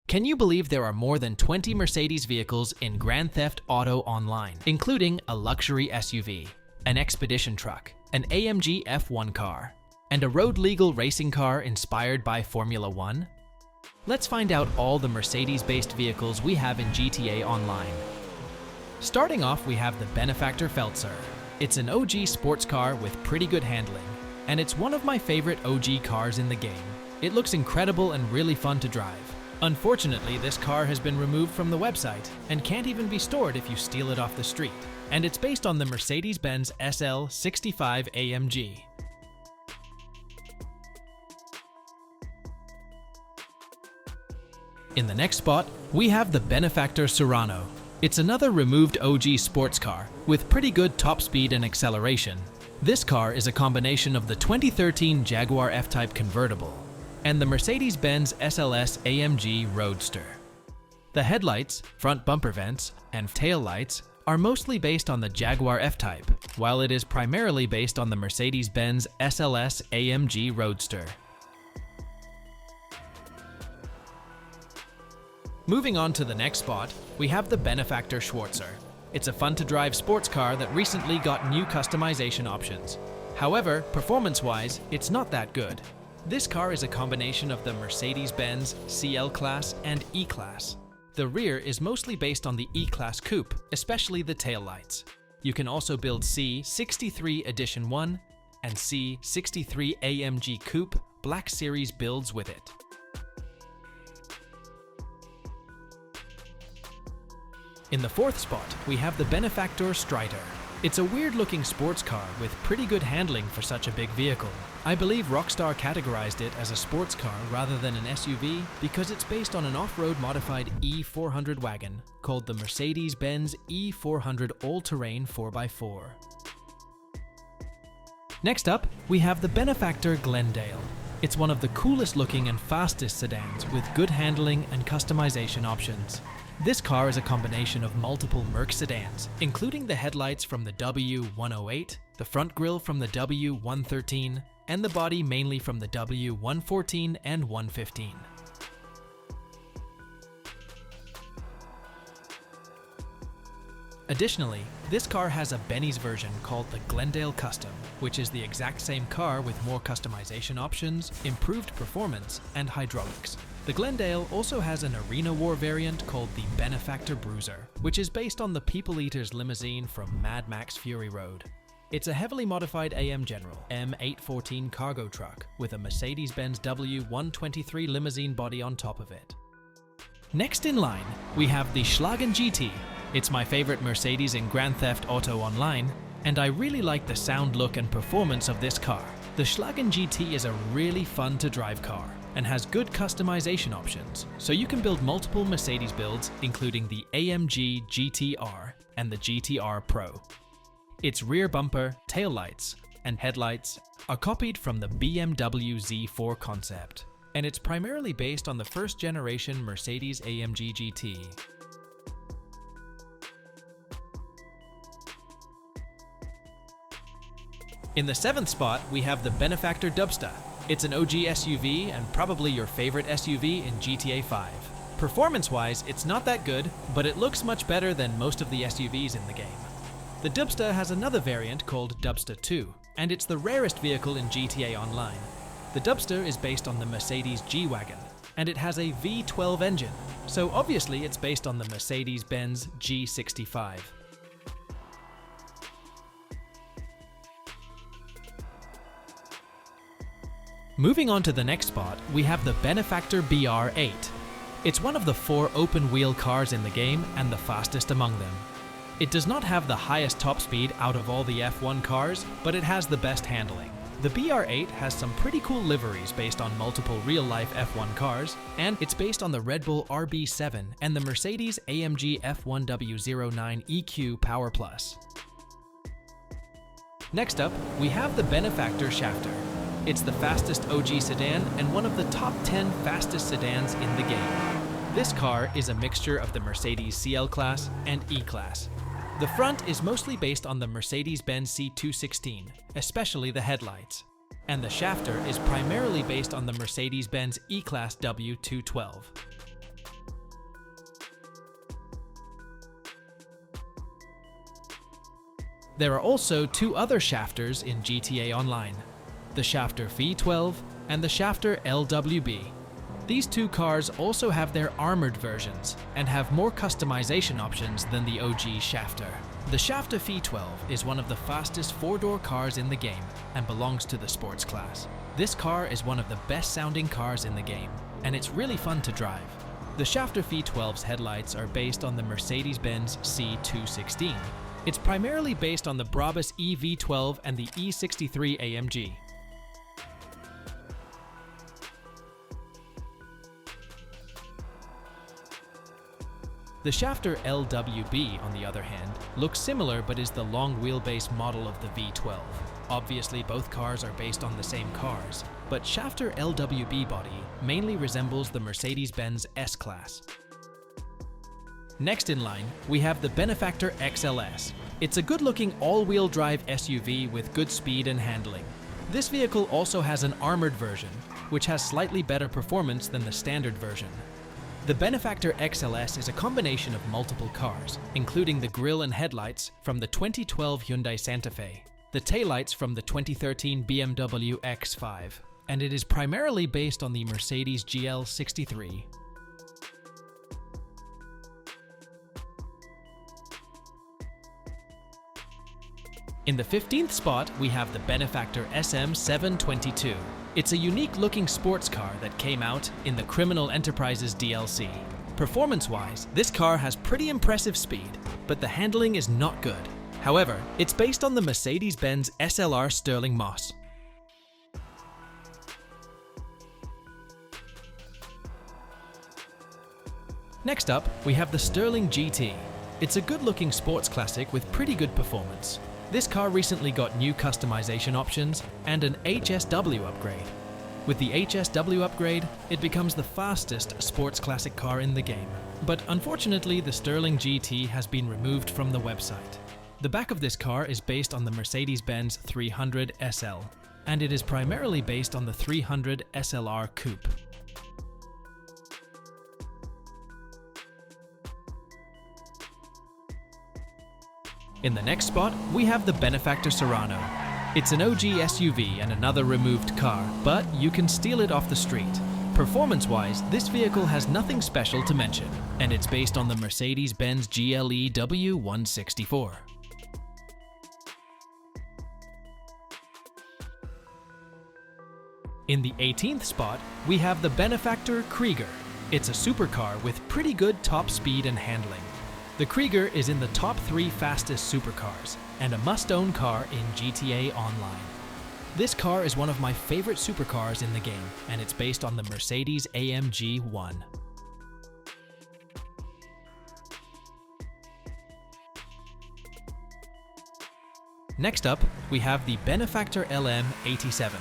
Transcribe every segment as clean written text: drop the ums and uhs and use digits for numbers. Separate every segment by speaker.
Speaker 1: Can you believe there are more than 20 Mercedes vehicles in Grand Theft Auto Online, including a luxury SUV, an expedition truck, an AMG F1 car, and a road-legal racing car inspired by Formula One? Let's find out all the Mercedes-based vehicles we have in GTA Online. Starting off, we have the Benefactor Felzer. It's an OG sports car with pretty good handling, and it's one of my favorite OG cars in the game. It looks incredible and really fun to drive. Unfortunately, this car has been removed from the website and can't even be stored if you steal it off the street. And it's based on the Mercedes Benz SL65 AMG. In the next spot, we have the Benefactor Serrano. It's another removed OG sports car with pretty good top speed and acceleration. This car is a combination of the 2013 Jaguar F-Type convertible and the Mercedes Benz SLS AMG Roadster. The headlights, front bumper vents, and tail lights are mostly based on the Jaguar F-Type, while it is primarily based on the Mercedes Benz SLS AMG Roadster. Moving on to the next spot, we have the Benefactor Schwartzer. It's a fun-to-drive sports car that recently got new customization options. However, performance-wise, it's not that good. This car is a combination of the Mercedes Benz CL Class and E Class. The rear is mostly based on the E Class coupe, especially the taillights. You can also build C63 Edition 1 and C63 AMG Coupe Black Series builds with it. In the fourth spot, we have the Benefactor Strider. It's a weird-looking sports car with pretty good handling for such a big vehicle. I believe Rockstar categorized it as a sports car rather than an SUV because it's based on an off-road modified E400 wagon called the Mercedes Benz E400 All-Terrain 4x4. Next up, we have the Benefactor Glendale. It's one of the coolest looking and fastest sedans with good handling and customization options. This car is a combination of multiple Merc sedans, including the headlights from the W108, the front grille from the W113, and the body mainly from the W114 and 115. Additionally, this car has a Benny's version called the Glendale Custom, which is the exact same car with more customization options, improved performance, and hydraulics. The Glendale also has an Arena War variant called the Benefactor Bruiser, which is based on the People Eater's limousine from Mad Max Fury Road. It's a heavily modified AM General M814 cargo truck with a Mercedes Benz W123 limousine body on top of it. Next in line, we have the Schlagen GT. It's my favorite Mercedes in Grand Theft Auto Online, and I really like the sound, look, and performance of this car. The Schlagen GT is a really fun to drive car and has good customization options, so you can build multiple Mercedes builds, including the AMG GTR and the GTR Pro. Its rear bumper, taillights, and headlights are copied from the BMW Z4 concept, and it's primarily based on the first-generation Mercedes AMG GT. In the seventh spot, we have the Benefactor Dubsta. It's an OG SUV and probably your favorite SUV in GTA 5. Performance-wise, it's not that good, but it looks much better than most of the SUVs in the game. The Dubsta has another variant called Dubsta 2, and it's the rarest vehicle in GTA Online. The Dubsta is based on the Mercedes G-Wagon, and it has a V12 engine, so obviously it's based on the Mercedes-Benz G65. Moving on to the next spot, we have the Benefactor BR8. It's one of the 4 open-wheel cars in the game and the fastest among them. It does not have the highest top speed out of all the F1 cars, but it has the best handling. The BR8 has some pretty cool liveries based on multiple real-life F1 cars, and it's based on the Red Bull RB7 and the Mercedes AMG F1W09 EQ Power Plus. Next up, we have the Benefactor Schwarzer. It's the fastest OG sedan and one of the top 10 fastest sedans in the game. This car is a mixture of the Mercedes CL Class and E Class. The front is mostly based on the Mercedes Benz C216, especially the headlights. And the shafter is primarily based on the Mercedes Benz E Class W212. There are also two other shafters in GTA Online, the Shafter V12 and the Shafter LWB. These two cars also have their armored versions and have more customization options than the OG Shafter. The Shafter V12 is one of the fastest four-door cars in the game and belongs to the sports class. This car is one of the best-sounding cars in the game, and it's really fun to drive. The Shafter V12's headlights are based on the Mercedes Benz C216. It's primarily based on the Brabus EV12 and the E63 AMG. The Shafter LWB, on the other hand, looks similar but is the long wheelbase model of the V12. Obviously, both cars are based on the same cars, but Shafter LWB body mainly resembles the Mercedes Benz S-Class. Next in line, we have the Benefactor XLS. It's a good-looking all-wheel drive SUV with good speed and handling. This vehicle also has an armored version, which has slightly better performance than the standard version. The Benefactor XLS is a combination of multiple cars, including the grille and headlights from the 2012 Hyundai Santa Fe, the taillights from the 2013 BMW X5, and it is primarily based on the Mercedes GL63. In the 15th spot, we have the Benefactor SM722. It's a unique-looking sports car that came out in the Criminal Enterprises DLC. Performance-wise, this car has pretty impressive speed, but the handling is not good. However, it's based on the Mercedes Benz SLR Stirling Moss. Next up, we have the Stirling GT. It's a good-looking sports classic with pretty good performance. This car recently got new customization options and an HSW upgrade. With the HSW upgrade, it becomes the fastest sports classic car in the game. But unfortunately, the Stirling GT has been removed from the website. The back of this car is based on the Mercedes Benz 300 SL, and it is primarily based on the 300 SLR Coupe. In the next spot, we have the Benefactor Serrano. It's an OG SUV and another removed car, but you can steal it off the street. Performance-wise, this vehicle has nothing special to mention, and it's based on the Mercedes Benz GLE W164. In the 18th spot, we have the Benefactor Kreiger. It's a supercar with pretty good top speed and handling. The Kreiger is in the top 3 fastest supercars and a must-own car in GTA Online. This car is one of my favorite supercars in the game, and it's based on the Mercedes AMG 1. Next up, we have the Benefactor LM87.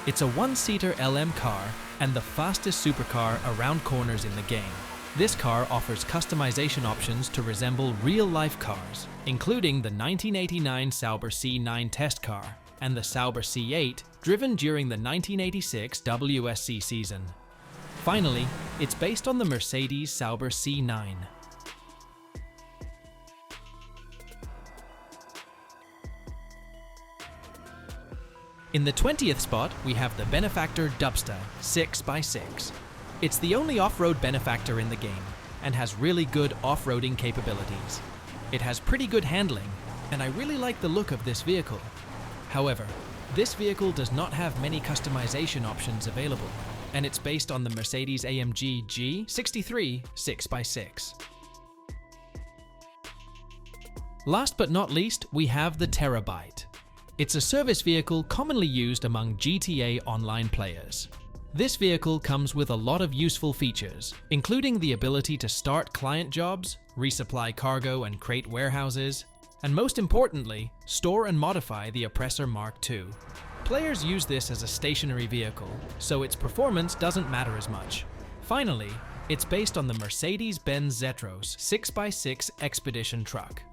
Speaker 1: It's a one-seater LM car and the fastest supercar around corners in the game. This car offers customization options to resemble real-life cars, including the 1989 Sauber C9 test car and the Sauber C8 driven during the 1986 WSC season. Finally, it's based on the Mercedes Sauber C9. In the 20th spot, we have the Benefactor Dubsta 6x6. It's the only off-road Benefactor in the game, and has really good off-roading capabilities. It has pretty good handling, and I really like the look of this vehicle. However, this vehicle does not have many customization options available, and it's based on the Mercedes AMG G63 6x6. Last but not least, we have the Terrorbyte. It's a service vehicle commonly used among GTA Online players. This vehicle comes with a lot of useful features, including the ability to start client jobs, resupply cargo and crate warehouses, and most importantly, store and modify the Oppressor Mark II. Players use this as a stationary vehicle, so its performance doesn't matter as much. Finally, it's based on the Mercedes-Benz Zetros 6x6 Expedition truck.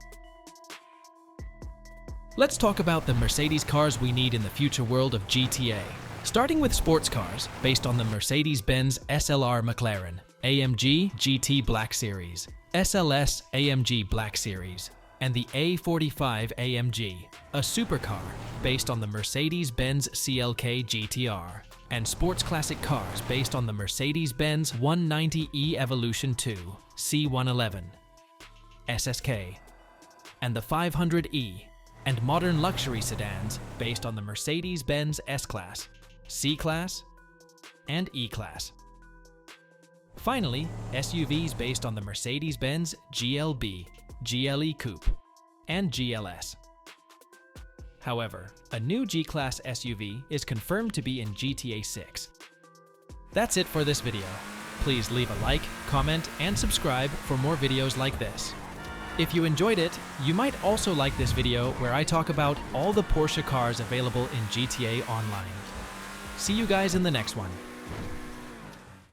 Speaker 1: Let's talk about the Mercedes cars we need in the future world of GTA. Starting with sports cars, based on the Mercedes-Benz SLR McLaren, AMG GT Black Series, SLS AMG Black Series, and the A45 AMG, a supercar based on the Mercedes Benz CLK GTR, and sports classic cars based on the Mercedes Benz 190e Evolution 2 C111, SSK, and the 500e, and modern luxury sedans based on the Mercedes Benz S-Class, C-Class, and E-Class. Finally, SUVs based on the Mercedes Benz GLB, GLE Coupe, and GLS. However, a new G-Class SUV is confirmed to be in GTA 6. That's it for this video. Please leave a like, comment, and subscribe for more videos like this. If you enjoyed it, you might also like this video where I talk about all the Porsche cars available in GTA Online. See you guys in the next one.